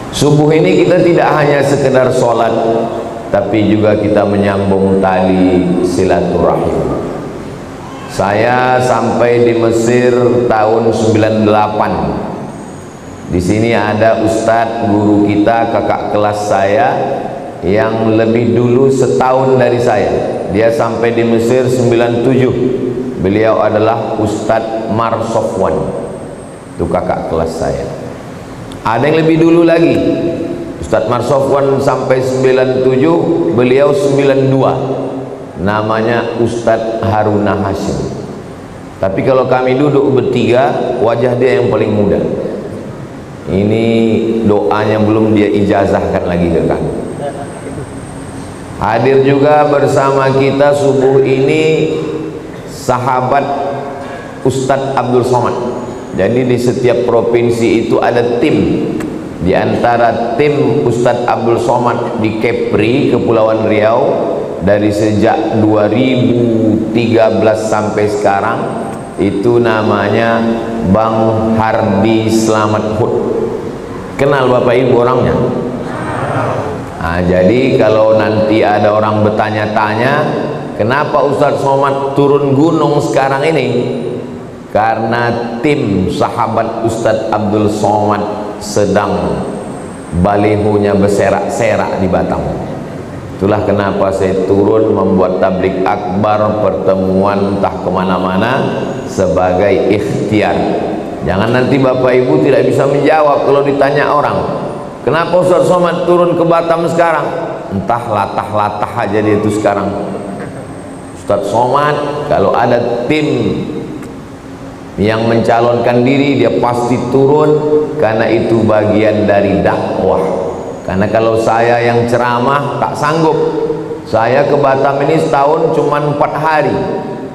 Subuh ini kita tidak hanya sekedar sholat, tapi juga kita menyambung tali silaturahim. Saya sampai di Mesir tahun 98. Di sini ada ustadz guru kita, kakak kelas saya yang lebih dulu setahun dari saya. Dia sampai di Mesir 97. Beliau adalah Ustadz Mar Sofwan. Itu kakak kelas saya. Ada yang lebih dulu lagi. Ustadz Mar Sofwan sampai 97, beliau 92. Namanya Ustadz Haruna Hashim. Tapi kalau kami duduk bertiga, wajah dia yang paling muda. Ini doanya belum dia ijazahkan lagi ke kami. Hadir juga bersama kita subuh ini sahabat Ustadz Abdul Somad. Jadi di setiap provinsi itu ada tim. Di antara tim Ustadz Abdul Somad di Kepri, Kepulauan Riau, dari sejak 2013 sampai sekarang, itu namanya Bang Hardi Slamet Hud. Kenal Bapak Ibu orangnya? Nah, jadi kalau nanti ada orang bertanya-tanya, kenapa Ustadz Somad turun gunung sekarang ini? Karena tim sahabat Ustadz Abdul Somad sedang balihonya berserak-serak di Batam. Itulah kenapa saya turun membuat tablik akbar, pertemuan entah kemana-mana sebagai ikhtiar. Jangan nanti Bapak Ibu tidak bisa menjawab kalau ditanya orang, kenapa Ustadz Somad turun ke Batam sekarang? Entah latah-latah aja dia itu sekarang. Ustadz Somad kalau ada tim yang mencalonkan diri, dia pasti turun, karena itu bagian dari dakwah. Karena kalau saya yang ceramah tak sanggup. Saya ke Batam ini setahun cuma 4 hari.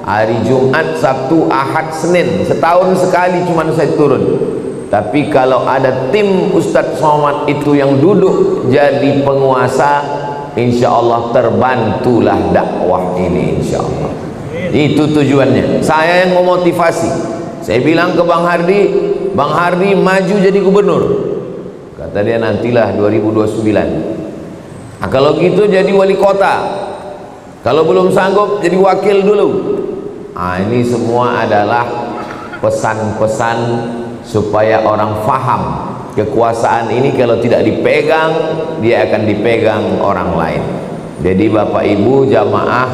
Hari Jumat, Sabtu, Ahad, Senin. Setahun sekali cuma saya turun. Tapi kalau ada tim Ustadz Somad itu yang duduk jadi penguasa, insya Allah terbantulah dakwah ini, insya Allah. Itu tujuannya. Saya yang memotivasi. Saya bilang ke Bang Hardi maju jadi gubernur. Kata dia nantilah 2029. Nah, kalau gitu jadi wali kota. Kalau belum sanggup jadi wakil dulu. Nah, ini semua adalah pesan-pesan supaya orang faham kekuasaan ini kalau tidak dipegang, dia akan dipegang orang lain. Jadi Bapak Ibu jamaah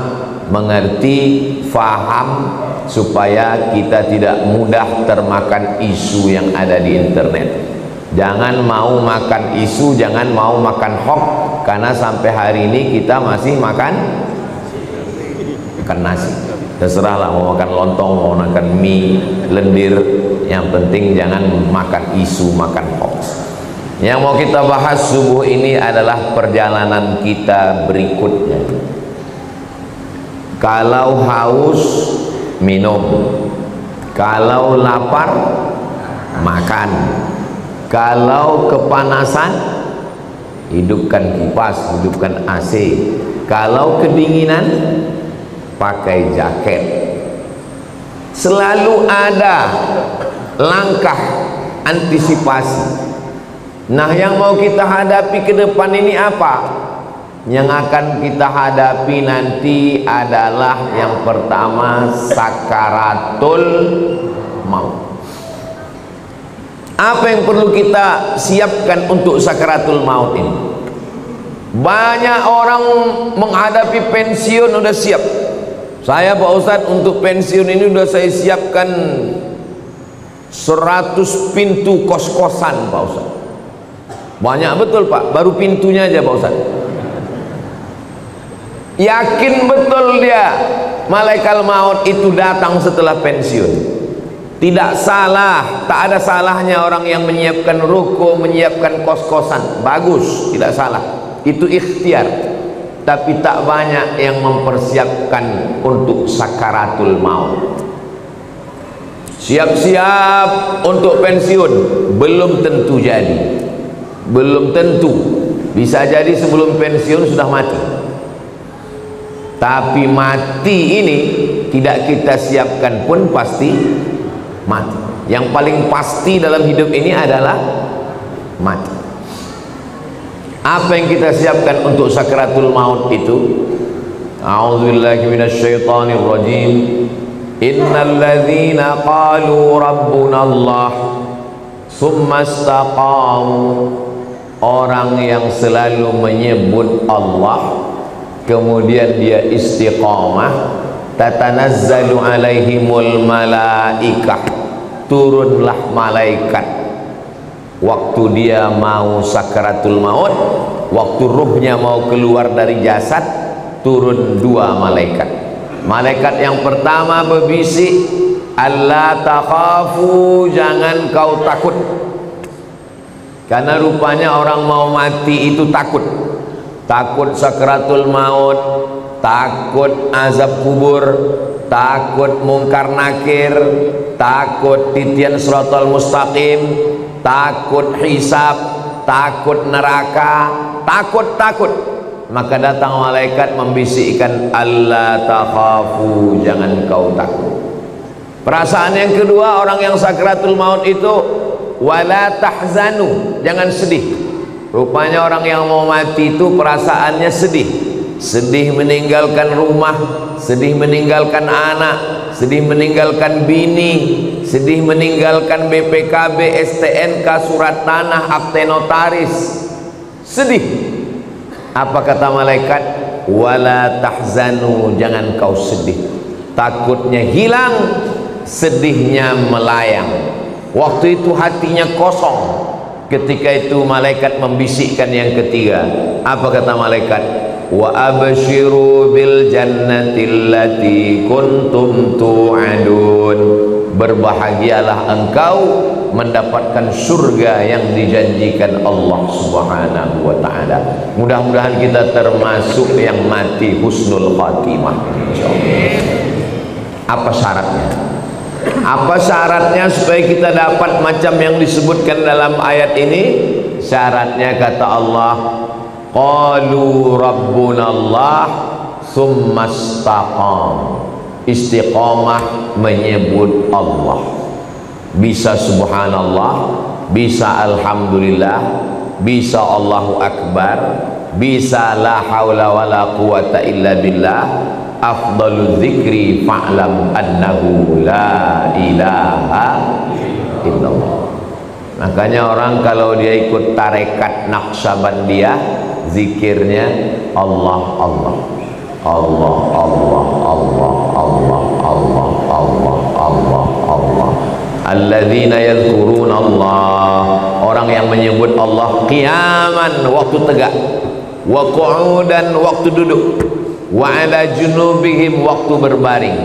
mengerti, faham, supaya kita tidak mudah termakan isu yang ada di internet. Jangan mau makan isu, jangan mau makan hoax, karena sampai hari ini kita masih makan nasi. Terserahlah mau makan lontong, mau makan mie, lendir, yang penting jangan makan isu, makan hoax. Yang mau kita bahas subuh ini adalah perjalanan kita berikutnya. Kalau haus, minum. Kalau lapar, makan. Kalau kepanasan, hidupkan kipas, hidupkan AC. Kalau kedinginan, pakai jaket. Selalu ada langkah antisipasi. Nah, yang mau kita hadapi ke depan ini apa? Yang akan kita hadapi nanti adalah yang pertama, sakaratul maut. Apa yang perlu kita siapkan untuk sakaratul maut ini? Banyak orang menghadapi pensiun udah siap. Saya Pak Ustadz untuk pensiun ini udah saya siapkan 100 pintu kos-kosan Pak Ustadz. Banyak betul Pak, baru pintunya aja Pak Ustadz. Yakin betul dia malaikat maut itu datang setelah pensiun. Tidak salah, tak ada salahnya orang yang menyiapkan ruko, menyiapkan kos-kosan. Bagus, tidak salah. Itu ikhtiar. Tapi tak banyak yang mempersiapkan untuk sakaratul maut. Siap-siap untuk pensiun, belum tentu jadi. Belum tentu. Bisa jadi sebelum pensiun sudah mati. Tapi mati ini tidak kita siapkan pun pasti mati. Yang paling pasti dalam hidup ini adalah mati. Apa yang kita siapkan untuk sakratul maut itu? A'udzubillahi minasyaitonir rajim. Innal ladzina qalu rabbuna Allah tsumma istaqamu, orang yang selalu menyebut Allah kemudian dia istiqamah, tatanazzalu alaihimul malaikah, turunlah malaikat waktu dia mau sakaratul maut, waktu ruhnya mau keluar dari jasad, turun dua malaikat. Malaikat yang pertama berbisik, alla takhafu, jangan kau takut. Karena rupanya orang mau mati itu takut. Takut sakaratul maut, takut azab kubur, takut mungkar nakir, takut titian siratal mustaqim, takut hisab, takut neraka, takut. Maka datang malaikat membisikkan, alla takhafu, jangan kau takut. Perasaan yang kedua orang yang sakratul maut itu, wala tahzanu, jangan sedih. Rupanya orang yang mau mati itu perasaannya sedih. Sedih meninggalkan rumah, sedih meninggalkan anak, sedih meninggalkan bini, sedih meninggalkan BPKB, STNK, surat tanah, akte notaris. Sedih. Apa kata malaikat? Wala tahzanu, jangan kau sedih. Takutnya hilang, sedihnya melayang. Waktu itu hatinya kosong. Ketika itu malaikat membisikkan yang ketiga. Apa kata malaikat? Wa abshiru bil jannati allati kuntum tu'adun, berbahagialah engkau mendapatkan surga yang dijanjikan Allah Subhanahu wa ta'ala. Mudah-mudahan kita termasuk yang mati husnul khatimah, insyaallah. Apa syaratnya? Apa syaratnya supaya kita dapat macam yang disebutkan dalam ayat ini? Syaratnya kata Allah, qalu rabbuna Allah tsumma istaqam, istiqamah menyebut Allah. Bisa subhanallah, bisa alhamdulillah, bisa Allahu akbar, bisa la haula wala quwata illa billah. Afdalu dzikri fa'lam annahu la ilaha illallah. Makanya orang kalau dia ikut tarekat Naqsabandiyah, zikirnya Allah Allah Allah Allah Allah Allah Allah Allah Allah Allah. Alladzina yadhkuruna Allah, orang yang menyebut Allah qiyaman, waktu tegak, wa qu'udan, waktu duduk, wa ala junubihim, waktu berbaring.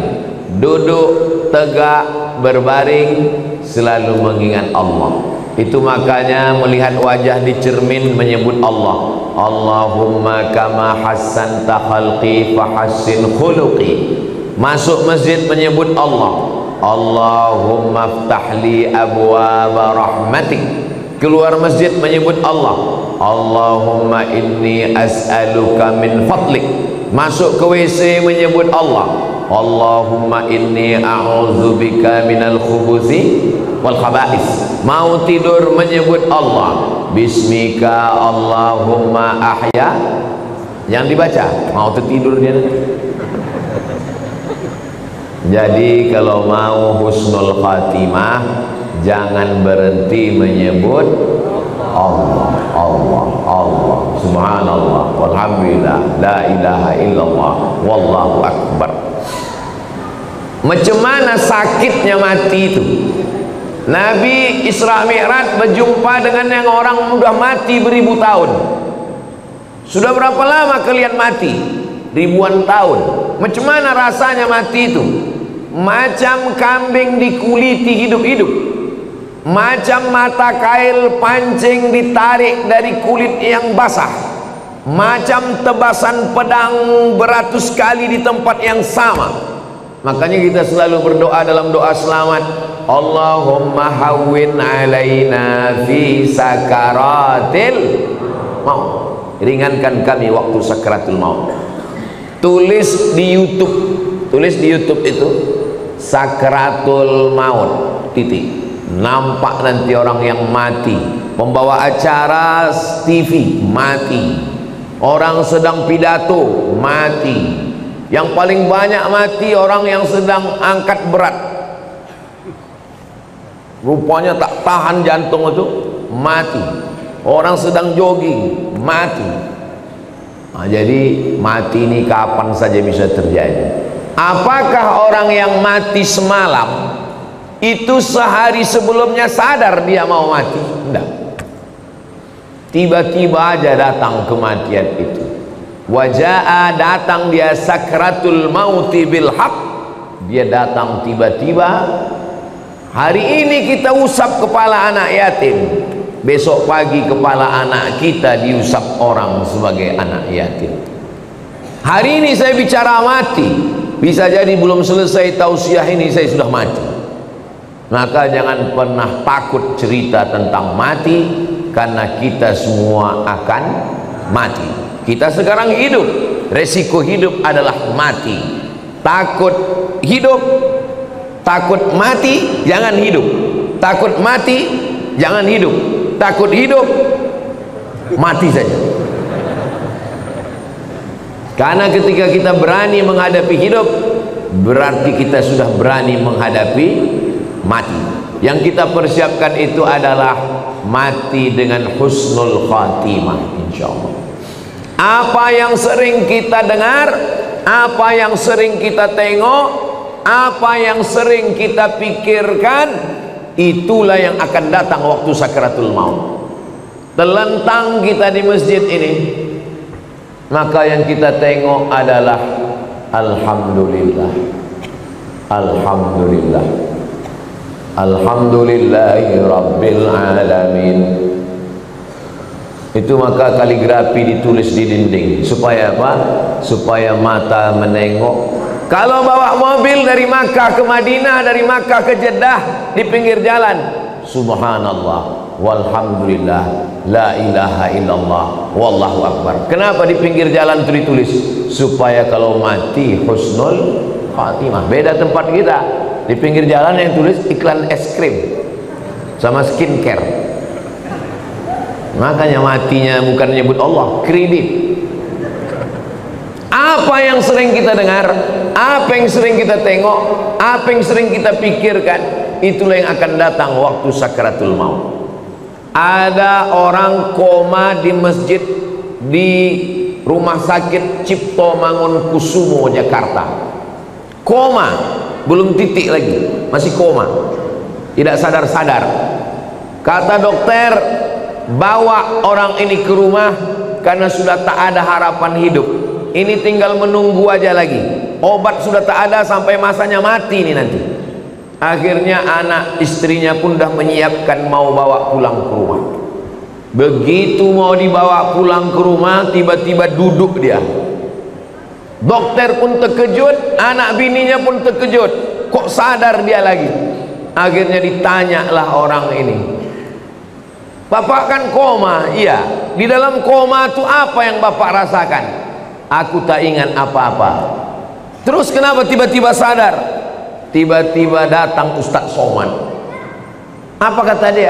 Duduk, tegak, berbaring, selalu mengingat Allah. Itu makanya melihat wajah di cermin menyebut Allah. Allahumma kama hassanta khalqi fahassin khuluqi. Masuk masjid menyebut Allah. Allahumma ftahli abwaba rahmatik. Keluar masjid menyebut Allah. Allahumma inni as'aluka min fadlik. Masuk ke WC menyebut Allah. Allahumma inni a'udzubika minal khubuthi wal khaba'is. Mau tidur menyebut Allah. Bismika Allahumma ahya. Yang dibaca, mau tertidur dia. Jadi kalau mau husnul khatimah, jangan berhenti menyebut Allah, Allah, Allah, subhanallah, walhamdulillah, la ilaha illallah, wallahu akbar. Macam mana sakitnya mati itu? Nabi Isra Mi'raj berjumpa dengan yang orang sudah mati beribu tahun. Sudah berapa lama kalian mati? Ribuan tahun. Macam mana rasanya mati itu? Macam kambing dikuliti hidup-hidup, macam mata kail pancing ditarik dari kulit yang basah, macam tebasan pedang beratus kali di tempat yang sama. Makanya kita selalu berdoa dalam doa selamat, Allahumma hawwin alaina fi sakaratil maut, ringankan kami waktu sakaratul maut. Tulis di YouTube itu sakratul maut titik, nampak nanti orang yang mati Pembawa acara TV mati, orang sedang pidato mati, yang paling banyak mati orang yang sedang angkat berat, rupanya tak tahan jantung itu mati, orang sedang jogging mati. Nah, jadi mati ini kapan saja bisa terjadi. Apakah orang yang mati semalam itu sehari sebelumnya sadar dia mau mati? Tidak. Tiba-tiba aja datang kematian itu. Wajaa, datang dia sakratul mauti bil haq. Dia datang tiba-tiba. Hari ini kita usap kepala anak yatim, besok pagi kepala anak kita diusap orang sebagai anak yatim. Hari ini saya bicara mati, bisa jadi belum selesai tausiah ini saya sudah mati. Maka jangan pernah takut cerita tentang mati, karena kita semua akan mati. Kita sekarang hidup, resiko hidup adalah mati. Takut hidup, takut mati, jangan hidup. Takut mati, jangan hidup. Takut hidup, mati saja. Karena ketika kita berani menghadapi hidup, berarti kita sudah berani menghadapi mati. Yang kita persiapkan itu adalah mati dengan husnul khatimah, insyaallah. Apa yang sering kita dengar, apa yang sering kita tengok, apa yang sering kita pikirkan, itulah yang akan datang waktu sakaratul maut. Terlentang kita di masjid ini, maka yang kita tengok adalah alhamdulillah, alhamdulillah, alhamdulillahi rabbil alamin. Itu maka kaligrafi ditulis di dinding. Supaya apa? Supaya mata menengok. Kalau bawa mobil dari Makkah ke Madinah, dari Makkah ke Jeddah, di pinggir jalan, subhanallah walhamdulillah la ilaha illallah wallahu akbar. Kenapa di pinggir jalan itu ditulis? Supaya kalau mati husnul khatimah. Beda tempat kita, di pinggir jalan yang tulis iklan es krim sama skincare. Makanya matinya bukan menyebut Allah, kredit. Apa yang sering kita dengar, apa yang sering kita tengok, apa yang sering kita pikirkan, itulah yang akan datang waktu sakaratul maut. Ada orang koma di masjid di Rumah Sakit Cipto Mangunkusumo Jakarta. Koma, belum titik lagi, masih koma, tidak sadar-sadar. Kata dokter, bawa orang ini ke rumah karena sudah tak ada harapan hidup. Ini tinggal menunggu aja lagi. Obat sudah tak ada sampai masanya mati ini nanti. Akhirnya anak istrinya pun dah menyiapkan mau bawa pulang ke rumah. Begitu mau dibawa pulang ke rumah, tiba-tiba duduk dia. Dokter pun terkejut, anak bininya pun terkejut. Kok sadar dia lagi? Akhirnya ditanyalah orang ini, Bapak kan koma. Iya. Di dalam koma itu apa yang Bapak rasakan? Aku tak ingat apa-apa. Terus kenapa tiba-tiba sadar? Tiba-tiba datang Ustadz Somad. Apa kata dia?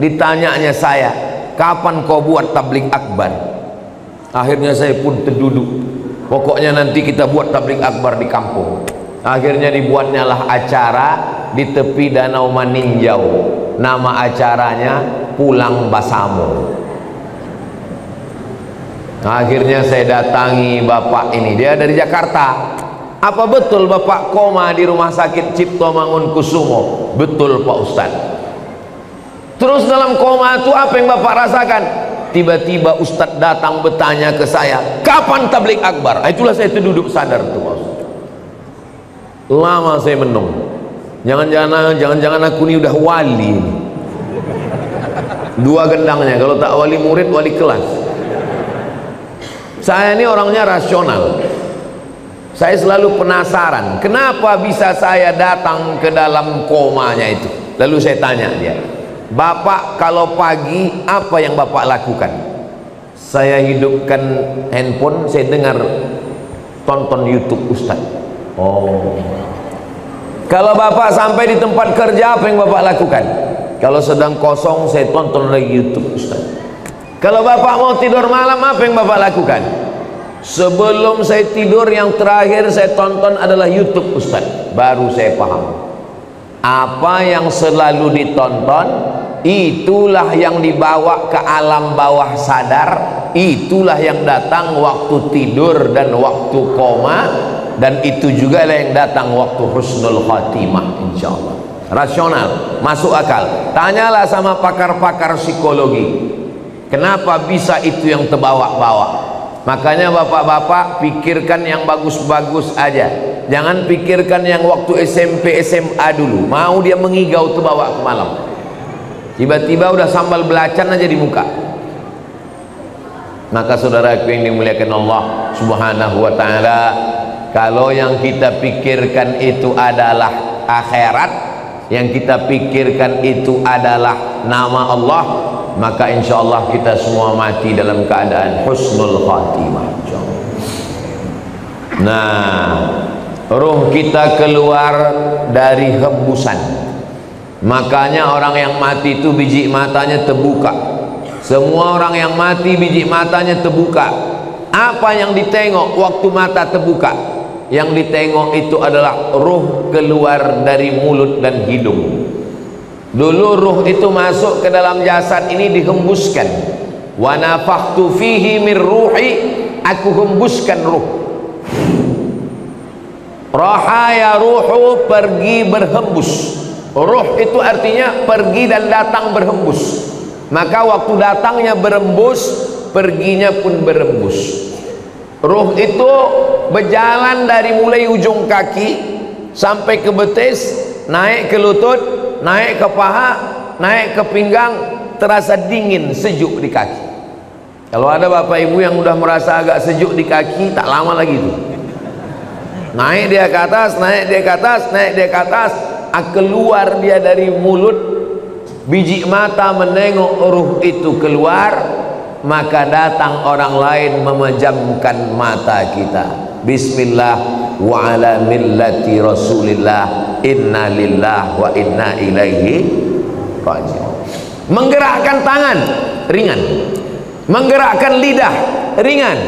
Ditanyanya saya, kapan kau buat tabligh akbar? Akhirnya saya pun terduduk. Pokoknya nanti kita buat tabligh akbar di kampung. Akhirnya dibuatnya lah acara di tepi Danau Maninjau. Nama acaranya Pulang Basamo. Akhirnya saya datangi bapak ini, dia dari Jakarta. Apa betul bapak koma di Rumah Sakit Cipto Mangunkusumo? Betul Pak Ustaz. Terus dalam koma itu apa yang bapak rasakan? Tiba-tiba Ustaz datang bertanya ke saya, kapan tabligh akbar? Itulah saya terduduk sadar tuh Pak Ustaz. Lama saya menung. Jangan-jangan aku ini udah wali. Dua gendangnya, kalau tak wali murid, wali kelas. Saya ini orangnya rasional. Saya selalu penasaran, kenapa bisa saya datang ke dalam komanya itu. Lalu saya tanya dia, Bapak kalau pagi apa yang Bapak lakukan? Saya hidupkan handphone, saya dengar tonton YouTube Ustaz. Oh. Kalau Bapak sampai di tempat kerja, apa yang Bapak lakukan? Kalau sedang kosong saya tonton lagi YouTube, Ustaz. Kalau bapak mau tidur malam, apa yang bapak lakukan? Sebelum saya tidur, yang terakhir saya tonton adalah YouTube, Ustaz. Baru saya paham. Apa yang selalu ditonton, itulah yang dibawa ke alam bawah sadar, itulah yang datang waktu tidur dan waktu koma, dan itu juga yang datang waktu husnul khatimah, insyaallah. Rasional, masuk akal. Tanyalah sama pakar-pakar psikologi, kenapa bisa itu yang terbawa-bawa. Makanya bapak-bapak pikirkan yang bagus-bagus aja, jangan pikirkan yang waktu SMP SMA dulu. Mau dia mengigau terbawa ke malam, tiba-tiba udah sambal belacan aja di muka. Maka saudaraku yang dimuliakan Allah subhanahu wa ta'ala, kalau yang kita pikirkan itu adalah akhirat, yang kita pikirkan itu adalah nama Allah, maka insya Allah kita semua mati dalam keadaan husnul khatimah. Nah, ruh kita keluar dari hembusan. Makanya orang yang mati itu biji matanya terbuka. Semua orang yang mati biji matanya terbuka. Apa yang ditengok waktu mata terbuka? Yang ditengok itu adalah ruh keluar dari mulut dan hidung. Dulu ruh itu masuk ke dalam jasad ini dihembuskan. Wa nafakhtu fihi min ruhi, aku hembuskan ruh. Raha ya ruhu, pergi berhembus. Ruh itu artinya pergi dan datang berhembus. Maka waktu datangnya berembus, perginya pun berembus. Ruh itu berjalan dari mulai ujung kaki sampai ke betis, naik ke lutut, naik ke paha, naik ke pinggang, terasa dingin, sejuk di kaki. Kalau ada bapak ibu yang udah merasa agak sejuk di kaki, tak lama lagi itu. Naik dia ke atas, naik dia ke atas, naik dia ke atas, keluar dia dari mulut, biji mata menengok ruh itu keluar. Maka datang orang lain memejamkan mata kita. Bismillah wa ala millati Rasulillah, inna lillah wa inna ilaihi raji'un. Menggerakkan tangan ringan, menggerakkan lidah ringan.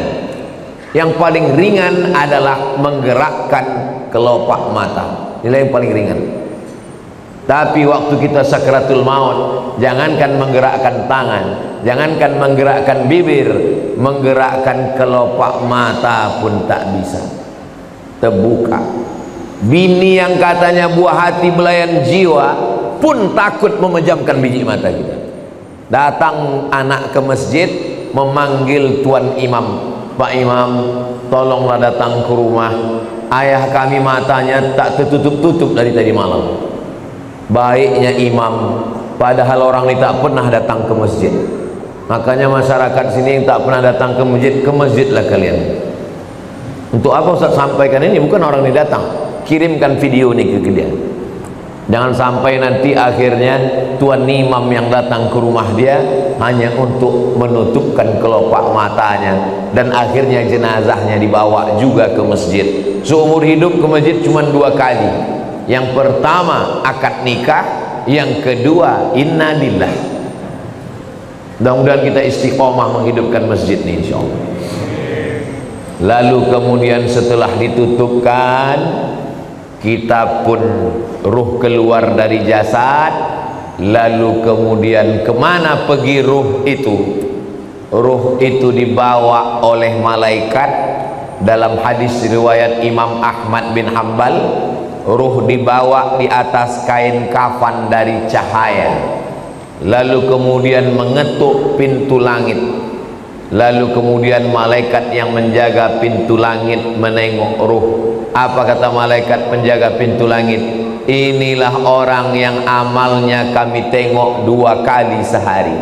Yang paling ringan adalah menggerakkan kelopak mata. Inilah yang paling ringan. Tapi waktu kita sakratul maut, jangankan menggerakkan tangan, jangankan menggerakkan bibir, menggerakkan kelopak mata pun tak bisa. Terbuka. Bini yang katanya buah hati belayan jiwa pun takut memejamkan biji mata kita. Datang anak ke masjid memanggil tuan imam, Pak Imam, tolonglah datang ke rumah. Ayah kami matanya tak tertutup-tutup dari tadi malam. Baiknya imam, padahal orang ini tak pernah datang ke masjid. Makanya masyarakat sini yang tak pernah datang ke masjidlah kalian. Untuk apa Ustaz sampaikan ini? Bukan orang ini datang, kirimkan video ini ke dia. Jangan sampai nanti akhirnya tuan imam yang datang ke rumah dia hanya untuk menutupkan kelopak matanya, dan akhirnya jenazahnya dibawa juga ke masjid. Seumur hidup ke masjid cuma 2 kali. Yang pertama akad nikah, yang kedua inna lillah. Mudah-mudahan kita istiqomah menghidupkan masjid ini insyaallah. Lalu kemudian setelah ditutupkan, kita pun ruh keluar dari jasad. Lalu kemudian kemana pergi ruh itu? Ruh itu dibawa oleh malaikat. Dalam hadis riwayat Imam Ahmad bin Hanbal, ruh dibawa di atas kain kafan dari cahaya, lalu kemudian mengetuk pintu langit. Lalu kemudian malaikat yang menjaga pintu langit menengok ruh. Apa kata malaikat penjaga pintu langit? Inilah orang yang amalnya kami tengok 2 kali sehari.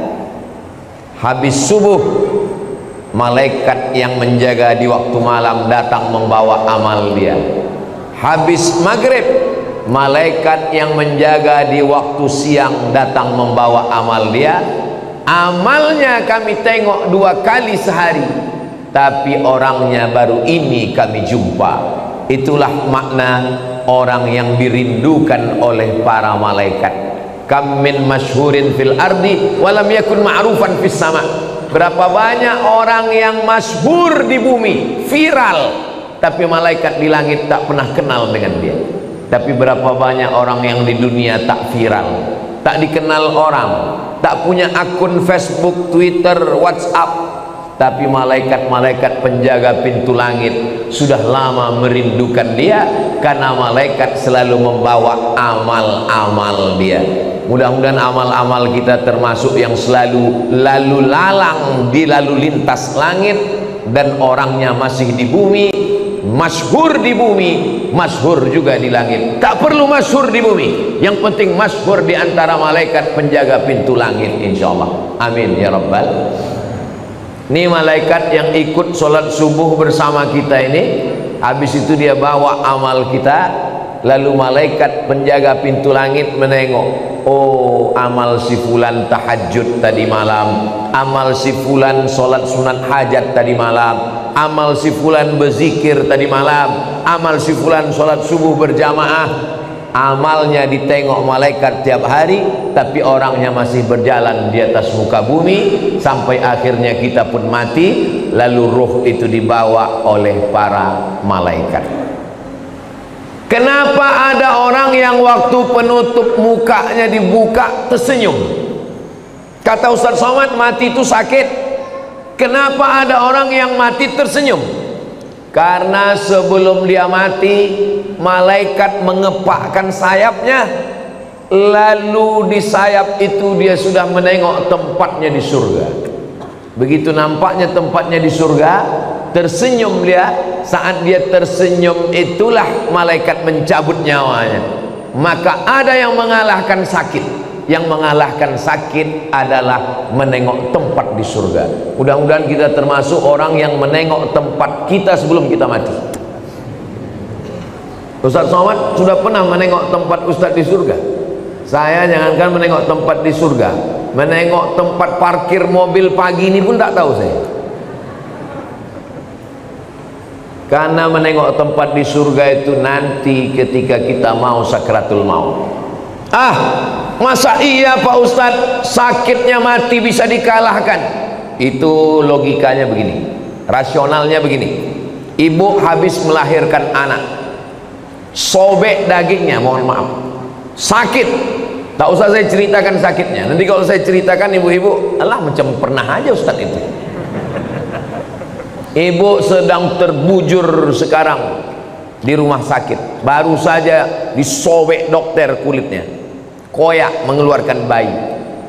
Habis subuh, malaikat yang menjaga di waktu malam datang membawa amal dia. Habis maghrib, malaikat yang menjaga di waktu siang datang membawa amal dia. Amalnya kami tengok 2 kali sehari, tapi orangnya baru ini kami jumpa. Itulah makna orang yang dirindukan oleh para malaikat. Kam min masyhurin fil ardi walam yakun ma'rufan fis sama. Berapa banyak orang yang masyhur di bumi, viral, tapi malaikat di langit tak pernah kenal dengan dia. Tapi berapa banyak orang yang di dunia tak viral, tak dikenal orang, tak punya akun Facebook, Twitter, WhatsApp, tapi malaikat-malaikat penjaga pintu langit sudah lama merindukan dia, karena malaikat selalu membawa amal-amal dia. Mudah-mudahan amal-amal kita termasuk yang selalu lalu lalang di lalu lintas langit, dan orangnya masih di bumi, masyhur di bumi, masyhur juga di langit. Tak perlu masyhur di bumi, yang penting masyhur di antara malaikat penjaga pintu langit, insyaallah. Amin ya rabbal. Ini malaikat yang ikut sholat subuh bersama kita ini, habis itu dia bawa amal kita, lalu malaikat penjaga pintu langit menengok. Oh, amal si fulan tahajud tadi malam, amal si fulan sholat sunat hajat tadi malam, amal si fulan berzikir tadi malam, amal si fulan sholat subuh berjamaah. Amalnya ditengok malaikat tiap hari, tapi orangnya masih berjalan di atas muka bumi, sampai akhirnya kita pun mati, lalu ruh itu dibawa oleh para malaikat. Kenapa ada orang yang waktu penutup mukanya dibuka tersenyum? Kata Ustaz Somad, mati itu sakit. Kenapa ada orang yang mati tersenyum? Karena sebelum dia mati, malaikat mengepakkan sayapnya, lalu di sayap itu dia sudah menengok tempatnya di surga. Begitu nampaknya tempatnya di surga, tersenyum dia. Saat dia tersenyum itulah malaikat mencabut nyawanya. Maka ada yang mengalahkan sakit. Yang mengalahkan sakit adalah menengok tempat di surga. Mudah-mudahan kita termasuk orang yang menengok tempat kita sebelum kita mati. Ustaz Somad sudah pernah menengok tempat Ustaz di surga. Saya jangankan menengok tempat di surga, menengok tempat parkir mobil pagi ini pun tak tahu saya. Karena menengok tempat di surga itu nanti ketika kita mau sakratul maut. Masa iya Pak Ustadz, sakitnya mati bisa dikalahkan? Itu logikanya begini, rasionalnya begini. Ibu habis melahirkan anak, sobek dagingnya, mohon maaf, sakit. Tak usah saya ceritakan sakitnya. Nanti kalau saya ceritakan ibu-ibu, alah macam pernah aja Ustadz itu. Ibu sedang terbujur sekarang di rumah sakit, baru saja disobek dokter kulitnya, koyak mengeluarkan bayi.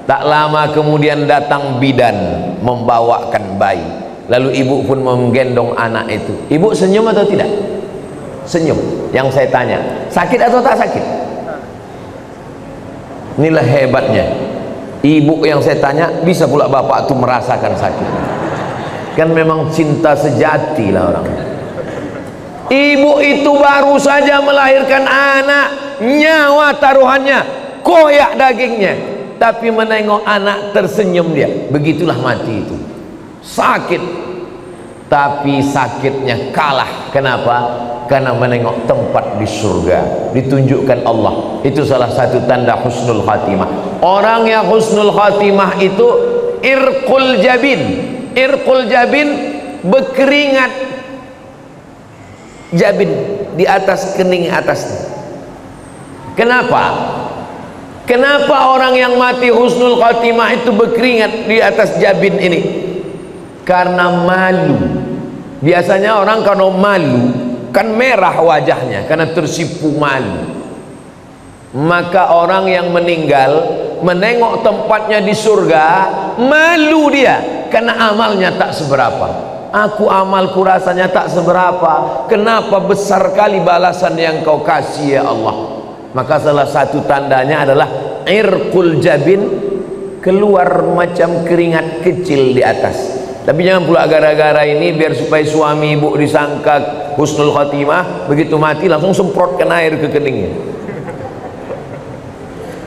Tak lama kemudian datang bidan membawakan bayi, lalu ibu pun menggendong anak itu. Ibu senyum atau tidak? Senyum. Yang saya tanya, sakit atau tak sakit? Inilah hebatnya ibu yang saya tanya, bisa pula bapak itu merasakan sakit. Kan memang cinta sejati lah orang. Ibu itu baru saja melahirkan anak, nyawa taruhannya, koyak dagingnya, tapi menengok anak tersenyum dia. Begitulah mati itu, sakit, tapi sakitnya kalah. Kenapa? Karena menengok tempat di surga, ditunjukkan Allah. Itu salah satu tanda husnul khatimah. Orang yang husnul khatimah itu irqul jabin. Irqul jabin, berkeringat jabin di atas kening atasnya. Kenapa? Kenapa orang yang mati husnul khatimah itu berkeringat di atas jabin ini? Karena malu. Biasanya orang kalau malu kan merah wajahnya karena tersipu malu. Maka orang yang meninggal menengok tempatnya di surga, malu dia karena amalnya tak seberapa. Aku amalku rasanya tak seberapa, kenapa besar kali balasan yang kau kasih ya Allah. Maka salah satu tandanya adalah irqul jabin, keluar macam keringat kecil di atas. Tapi jangan pula gara-gara ini biar supaya suami ibu disangka husnul khatimah, begitu mati langsung semprotkan air ke keningnya.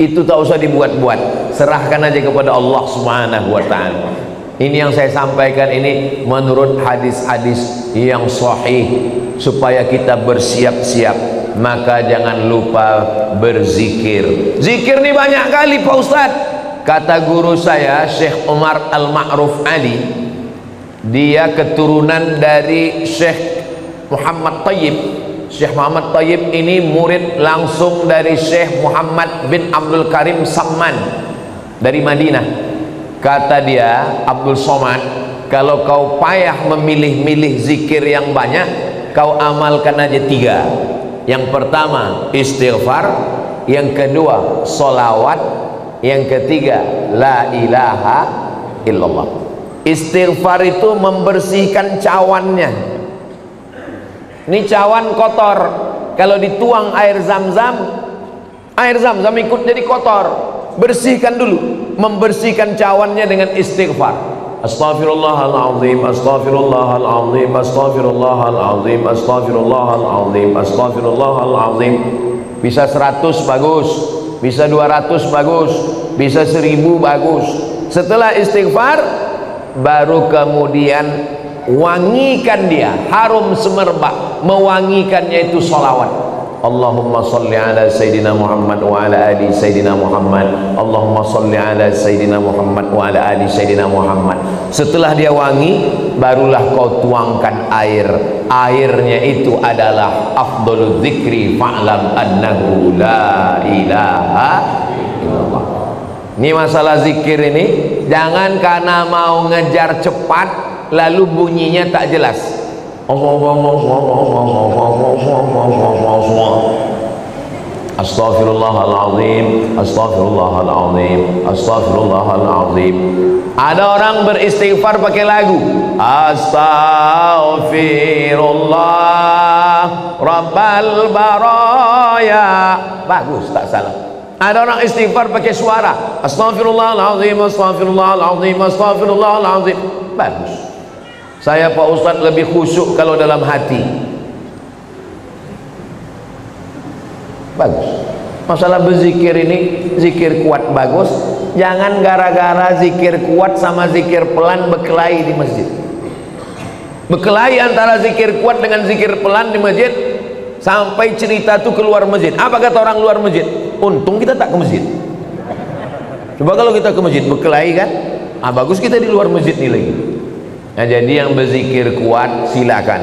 Itu tak usah dibuat-buat, serahkan aja kepada Allah Subhanahu wa ta'ala. Ini yang saya sampaikan ini menurut hadis-hadis yang sahih, supaya kita bersiap-siap maka jangan lupa berzikir. Zikir ini banyak kali Pak Ustadz. Kata guru saya Syekh Umar Al-Ma'ruf Ali, dia keturunan dari Syekh Muhammad Tayyib. Syekh Muhammad Tayyib ini murid langsung dari Syekh Muhammad bin Abdul Karim Samman dari Madinah. Kata dia, Abdul Somad, kalau kau payah memilih-milih zikir yang banyak, kau amalkan aja 3. Yang pertama istighfar, yang kedua solawat, yang ketiga la ilaha illallah. Istighfar itu membersihkan cawannya. Ini cawan kotor, kalau dituang air zam-zam ikut jadi kotor. Bersihkan dulu, membersihkan cawannya dengan istighfar. Astaghfirullahaladzim, astaghfirullahaladzim, astaghfirullahaladzim, astaghfirullahaladzim, astaghfirullahaladzim. Bisa 100 bagus, bisa 200 bagus, bisa 1000 bagus. Setelah istighfar, baru kemudian wangikan dia, harum semerbak. Mewangikannya itu salawat. Allahumma salli ala Sayyidina Muhammad wa ala ali Sayyidina Muhammad. Allahumma salli ala Sayyidina Muhammad wa ala ali Sayyidina Muhammad. Setelah dia wangi, barulah kau tuangkan air. Airnya itu adalah afdhalul dzikri fa'lam annahu la ilaha illallah. Ini masalah zikir ini, jangan karena mau ngejar cepat lalu bunyinya tak jelas. Astaghfirullahaladzim, astaghfirullahaladzim, astaghfirullahaladzim. Ada orang beristighfar pakai lagu. Astaghfirullah Rabbal baraya. Bagus, tak salah. Ada orang istighfar pakai suara. Astaghfirullahaladzim, astaghfirullahaladzim, astaghfirullahaladzim. Bagus. Saya Pak Ustadz lebih khusyuk kalau dalam hati. Bagus. Masalah berzikir ini, zikir kuat bagus. Jangan gara-gara zikir kuat sama zikir pelan berkelahi di masjid. Berkelahi antara zikir kuat dengan zikir pelan di masjid, sampai cerita tuh keluar masjid. Apa kata orang luar masjid? Untung kita tak ke masjid. Coba kalau kita ke masjid berkelahi kan? Bagus kita di luar masjid nih lagi. Nah, jadi yang berzikir kuat silakan.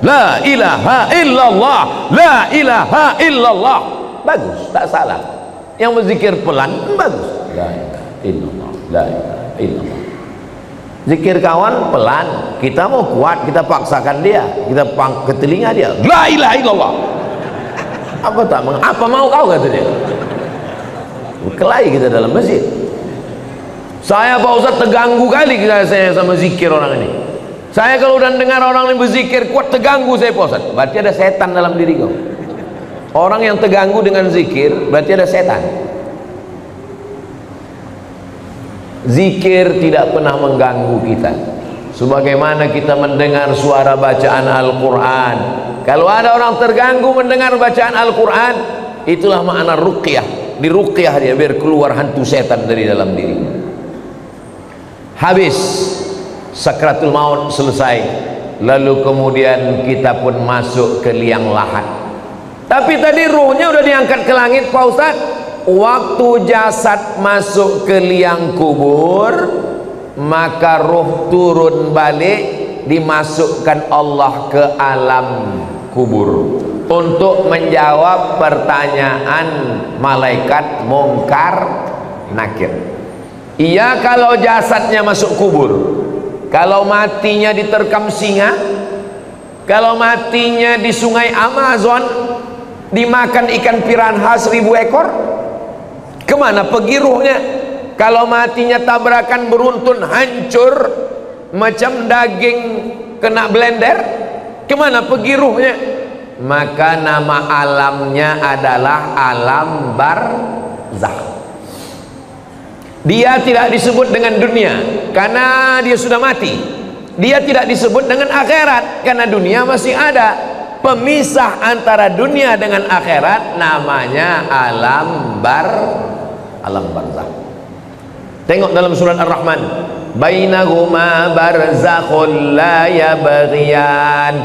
La ilaha illallah, la ilaha illallah. Bagus, tak salah. Yang berzikir pelan bagus. La ilaha illallah, la ilaha illallah. Zikir kawan pelan, kita mau kuat, kita paksakan dia, kita ke telinga dia. La ilaha illallah. Apa mau kau kata dia? Berkelahi kita dalam masjid. Saya Pak Ustadz terganggu kali saya sama zikir orang ini. Saya kalau udah dengar orang ini berzikir kuat, terganggu saya Pak Ustadz. Berarti ada setan dalam diri kau. Orang yang terganggu dengan zikir berarti ada setan. Zikir tidak pernah mengganggu kita. Sebagaimana kita mendengar suara bacaan Al-Quran. Kalau ada orang terganggu mendengar bacaan Al-Quran, itulah makna ruqyah. Di ruqyah dia biar keluar hantu setan dari dalam dirinya. Habis sakratul maut selesai, lalu kemudian kita pun masuk ke liang lahat. Tapi tadi ruhnya udah diangkat ke langit Pak Ustadz. Waktu jasad masuk ke liang kubur, maka ruh turun balik, dimasukkan Allah ke alam kubur untuk menjawab pertanyaan malaikat Munkar Nakir. Iya, kalau jasadnya masuk kubur, kalau matinya diterkam singa, kalau matinya di sungai Amazon, dimakan ikan piranha 1000 ekor, kemana pergi ruhnya? Kalau matinya tabrakan beruntun hancur macam daging kena blender, kemana pergi ruhnya? Maka nama alamnya adalah alam barzakh. Dia tidak disebut dengan dunia karena dia sudah mati. Dia tidak disebut dengan akhirat karena dunia masih ada. Pemisah antara dunia dengan akhirat namanya alam barzakh. Tengok dalam surat Ar-Rahman, bainahuma barzakhul la yabghiyan.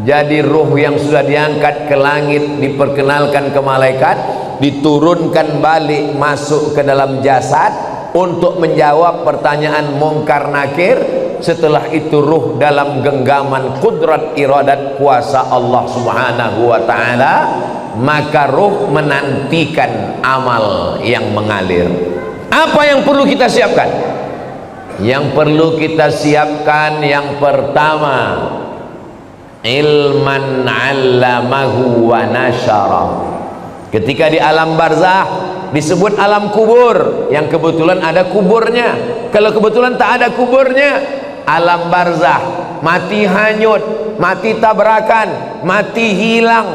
jadi ruh yang sudah diangkat ke langit, diperkenalkan ke malaikat, diturunkan balik masuk ke dalam jasad untuk menjawab pertanyaan mungkar nakir. Setelah itu ruh dalam genggaman kudrat iradat kuasa Allah subhanahu wa ta'ala, maka ruh menantikan amal yang mengalir. Apa yang perlu kita siapkan? Yang perlu kita siapkan yang pertama, ilman 'allamahu wa nasyara. Ketika di alam barzah disebut alam kubur, yang kebetulan ada kuburnya. Kalau kebetulan tak ada kuburnya, alam barzah, mati hanyut, mati tabrakan, mati hilang,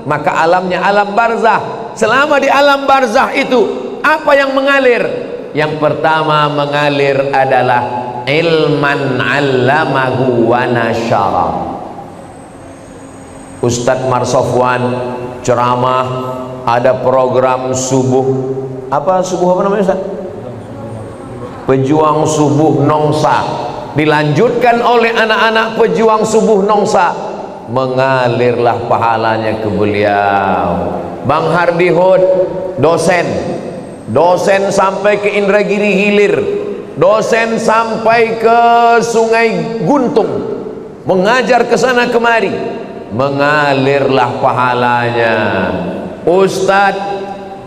maka alamnya alam barzah. Selama di alam barzah itu apa yang mengalir? Yang pertama mengalir adalah ilman 'allamahu wa nasyara. Ustadz Marsofwan ceramah, ada program subuh, apa subuh apa namanya Ustaz? Pejuang Subuh Nongsa, dilanjutkan oleh anak-anak pejuang subuh Nongsa, mengalirlah pahalanya ke beliau. Bang Hardi Hud dosen sampai ke Indragiri Hilir, dosen sampai ke Sungai Guntung, mengajar ke sana kemari, mengalirlah pahalanya. Ustadz,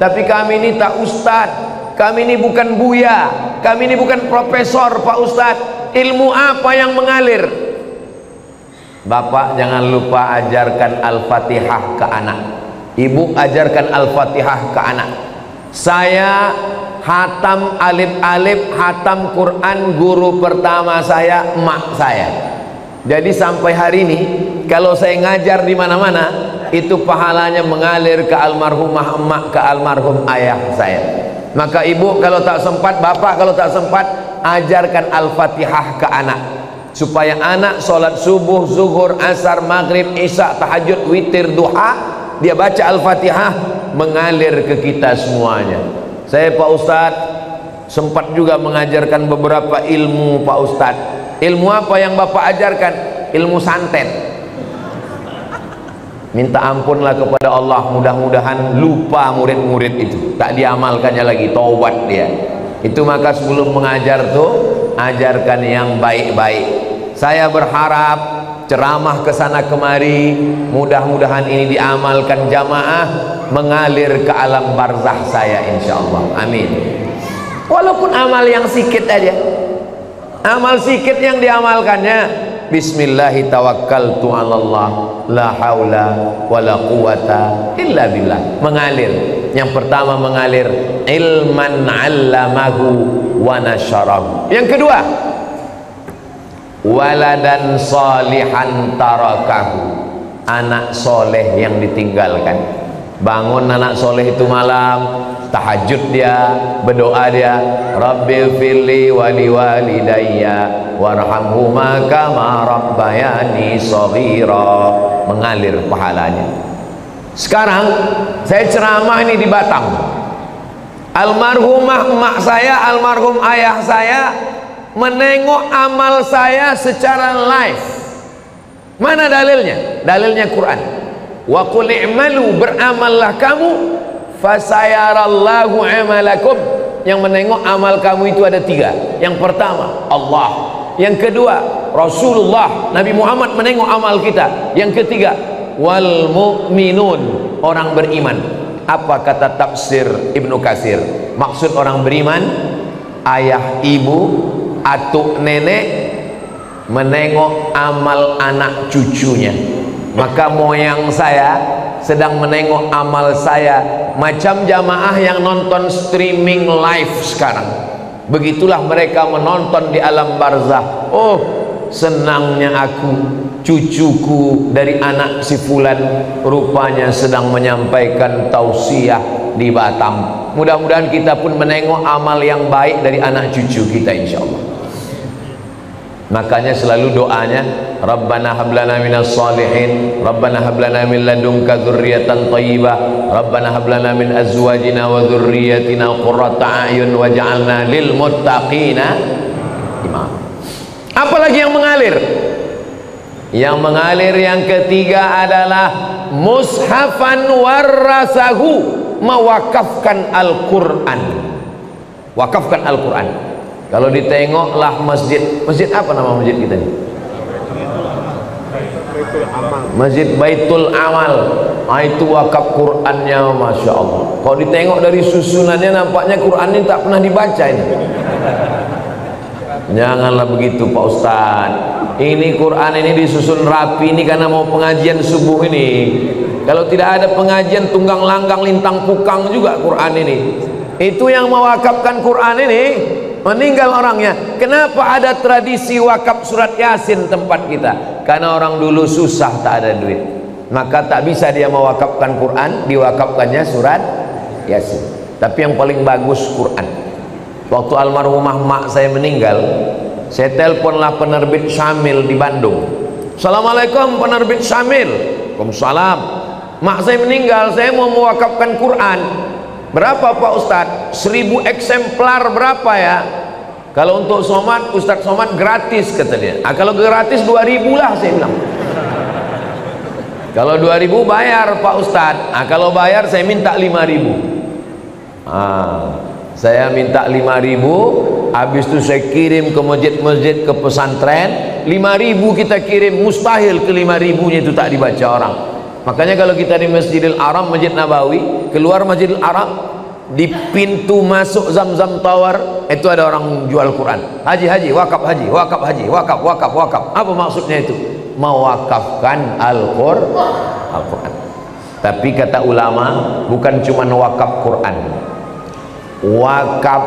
tapi kami ini tak ustadz, kami ini bukan buya, kami ini bukan profesor Pak Ustadz, ilmu apa yang mengalir? Bapak jangan lupa ajarkan Al-Fatihah ke anak, ibu ajarkan Al-Fatihah ke anak. Saya hatam alif-alif, hatam Quran, guru pertama saya emak saya. Jadi sampai hari ini kalau saya ngajar di mana-mana, itu pahalanya mengalir ke almarhumah emak, ke almarhum ayah saya. Maka ibu kalau tak sempat, bapak kalau tak sempat, ajarkan Al-Fatihah ke anak, supaya anak sholat subuh, zuhur, asar, maghrib, isya, tahajud, witir, duha, dia baca Al-Fatihah, mengalir ke kita semuanya. Saya Pak Ustadz sempat juga mengajarkan beberapa ilmu Pak Ustadz. Ilmu apa yang bapak ajarkan? Ilmu santet. Minta ampunlah kepada Allah, mudah-mudahan lupa murid-murid itu, tak diamalkannya lagi, taubat dia. Itu maka sebelum mengajar tuh, ajarkan yang baik-baik. Saya berharap ceramah ke sana kemari, mudah-mudahan ini diamalkan jamaah, mengalir ke alam barzah saya insyaallah. Amin. Walaupun amal yang sikit aja, amal sikit yang diamalkannya, bismillahi tawakkaltu 'alallah la haula wala quwata illa billah, mengalir. Yang pertama mengalir ilman 'allamahu wa nasyarahu. Yang kedua, waladan salihan tarakahu, anak soleh yang ditinggalkan. Bangun anak soleh itu malam, tahajud dia, berdoa dia, Rabbil firli wali walidayya warhamhuma kama rabbayani shaghira, mengalir pahalanya. Sekarang saya ceramah ini di Batam, almarhumah emak saya, almarhum ayah saya menengok amal saya secara live. Mana dalilnya? Dalilnya Quran. Wa qul i'malu, beramallah kamu, fasayarallahu amalakum. Yang menengok amal kamu itu ada tiga. Yang pertama Allah, yang kedua Rasulullah Nabi Muhammad menengok amal kita, yang ketiga wal mu'minun, orang beriman. Apa kata tafsir Ibnu Katsir? Maksud orang beriman, ayah, ibu, atuk, nenek menengok amal anak cucunya. Maka moyang saya sedang menengok amal saya, macam jamaah yang nonton streaming live sekarang. Begitulah mereka menonton di alam barzah. Oh, senangnya aku, cucuku dari anak si fulan rupanya sedang menyampaikan tausiah di Batam. Mudah-mudahan kita pun menengok amal yang baik dari anak cucu kita insyaallah. Makanya selalu doanya, Rabbana hablana minas salihin, Rabbana hablana min ladunka dzurriyyatan thayyibah, Rabbana hablana min azwajina wa dzurriyyatina qurrata a'yun waj'alna lil muttaqina imama. Apalagi yang mengalir? Yang mengalir yang ketiga adalah mushafan warasahu, mewakafkan Al-Quran. Wakafkan Al-Quran. Kalau ditengoklah masjid, masjid apa nama masjid kita ini? Masjid Baitul Amal. Itu wakaf Qurannya, Masya Allah. Kalau ditengok dari susunannya, nampaknya Quran ini tak pernah dibaca ini. Janganlah begitu Pak Ustadz. Ini Quran ini disusun rapi ini karena mau pengajian subuh ini. Kalau tidak ada pengajian tunggang langgang lintang pukang juga Quran ini. Itu yang mewakafkan Quran ini meninggal orangnya. Kenapa ada tradisi wakaf surat Yasin tempat kita? Karena orang dulu susah, tak ada duit, maka tak bisa dia mewakafkan Quran, diwakafkannya surat Yasin. Tapi yang paling bagus Quran. Waktu almarhumah mak saya meninggal, saya teleponlah penerbit Syamil di Bandung. Assalamualaikum penerbit Syamil. Waalaikumsalam. Mak saya meninggal, saya mau mewakafkan Quran. Berapa Pak Ustadz? 1000 eksemplar berapa ya? Kalau untuk Somad, Ustadz Somad gratis kata dia. Kalau gratis 2000 lah saya bilang. Kalau 2000 bayar Pak Ustadz. Kalau bayar saya minta 5000. Saya minta 5000. Habis itu saya kirim ke masjid-masjid, ke pesantren. 5000 kita kirim, mustahil ke 5000 nya itu tak dibaca orang. Makanya kalau kita di Masjidil Haram, Masjid Nabawi, keluar Masjidil Haram, di pintu masuk Zam-Zam Tower itu ada orang jual Quran. Haji, wakaf haji, wakaf haji, wakaf. Apa maksudnya itu? Mewakafkan Al-Quran. Tapi kata ulama, bukan cuma wakaf Quran, wakaf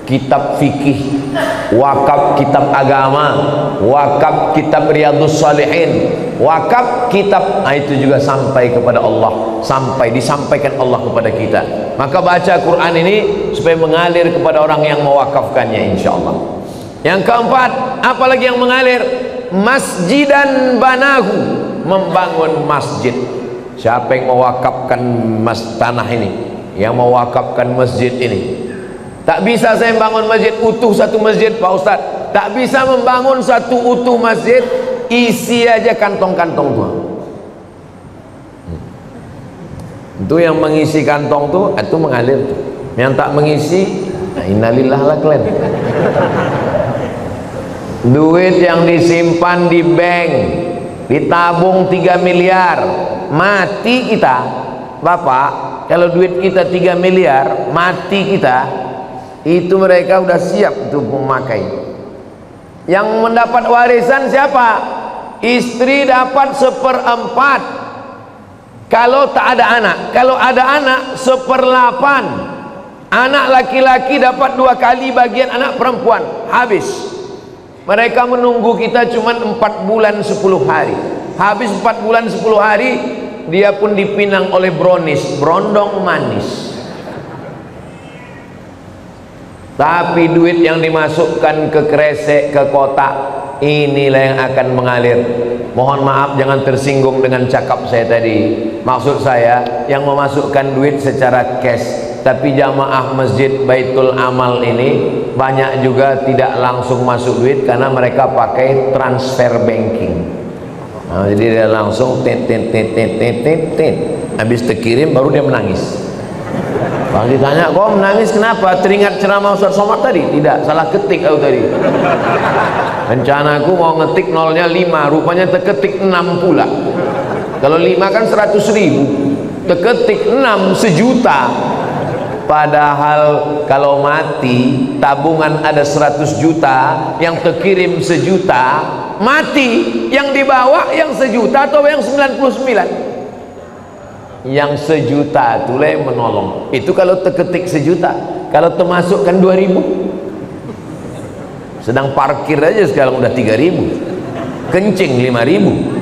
kitab fikih, wakaf kitab agama, wakaf kitab Riyadhus Shalihin, wakaf kitab, itu juga sampai kepada Allah, sampai disampaikan Allah kepada kita. Maka baca Quran ini supaya mengalir kepada orang yang mewakafkannya, insyaallah. Yang keempat, apalagi yang mengalir? Masjidan banahu, membangun masjid. Siapa yang mewakafkan tanah ini, yang mewakafkan masjid ini? Tak bisa saya membangun masjid utuh, satu masjid Pak Ustadz. Tak bisa membangun satu utuh masjid, isi aja kantong-kantong tua. Itu yang mengisi kantong tuh, itu mengalir tuh. Yang tak mengisi, innalillah lah kalian. Duit yang disimpan di bank, ditabung 3 miliar, mati kita, Bapak. Kalau duit kita 3 miliar, mati kita, itu mereka udah siap itu memakai. Yang mendapat warisan siapa? Istri dapat 1/4 kalau tak ada anak. Kalau ada anak 1/8. Anak laki-laki dapat 2 kali bagian anak perempuan. Habis. Mereka menunggu kita cuma 4 bulan 10 hari. Habis 4 bulan 10 hari, dia pun dipinang oleh brownies, berondong manis. Tapi duit yang dimasukkan ke kresek, ke kotak, inilah yang akan mengalir. Mohon maaf jangan tersinggung dengan cakap saya tadi. Maksud saya yang memasukkan duit secara cash. Tapi jamaah Masjid Baitul Amal ini banyak juga tidak langsung masuk duit karena mereka pakai transfer banking. Jadi dia langsung tit. Habis terkirim baru dia menangis. Kalau ditanya, kok menangis kenapa? Teringat ceramah Ustaz Somad tadi? Tidak, salah ketik aku tadi. Rencana aku mau ngetik nolnya 5, rupanya terketik 6 pula. Kalau 5 kan 100.000, terketik 6 1.000.000. Padahal kalau mati tabungan ada 100 juta, yang terkirim 1 juta, mati yang dibawa yang 1 juta atau yang 99? Yang 1 juta itulah yang menolong. Itu kalau terketik 1 juta. Kalau termasukkan 2.000, sedang parkir aja sekarang udah 3.000, kencing 5.000.